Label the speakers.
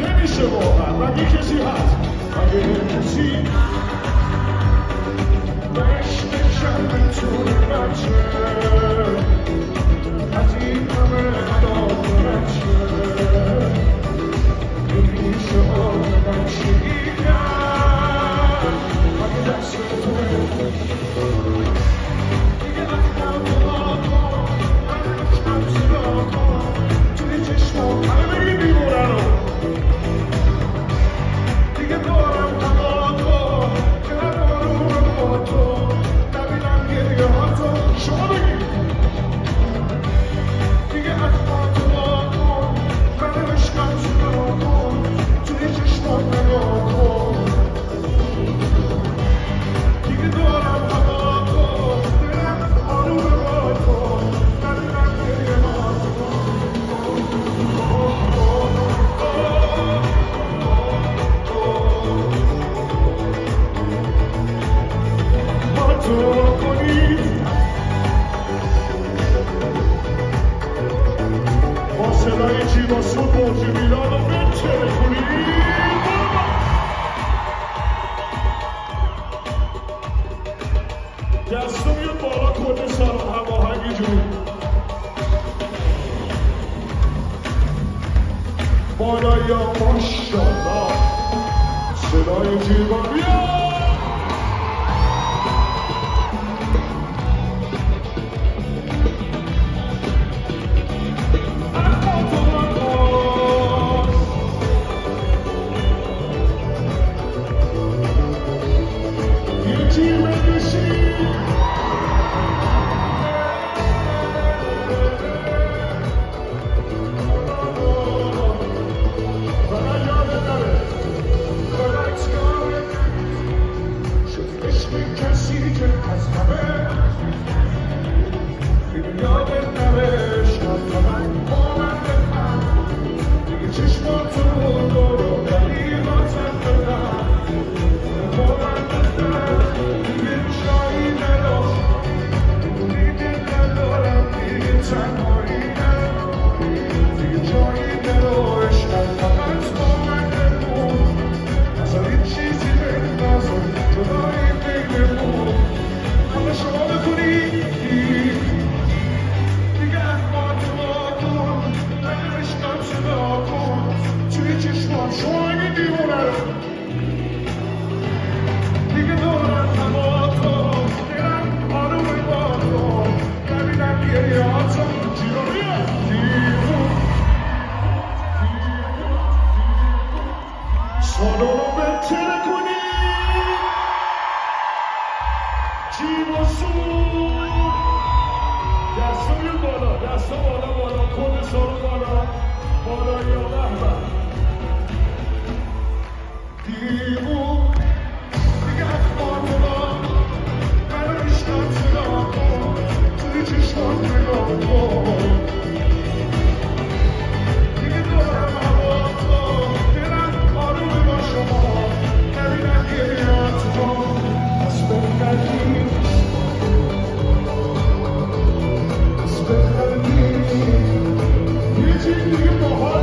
Speaker 1: نمیشه واقعا مگه کسی هست مگه کسی عشق کم میتونه بچه از این همه عداد بچه نمیشه آدم چی کرد مگه دست توه دیگه احمد دعا کن من عشقم صدا کن توی چشمم همه بگی بیمونه رو دیگه دارم هوا کن که ندارم با تو نبینم گریه ها تو شما بگی دیگه احمد دعا کن من عشقم صدا کن توی چشمم نگاه کن دیگه دارم هوا کن دلم آروم با تو نبینم گریه ها تو کنید با صدای جیبا سود برج میلان رو بچه کنید دستو میاد بالا کل سالن هماهنگی جون بالایی ها ماشالله صدای جیبا میاد You're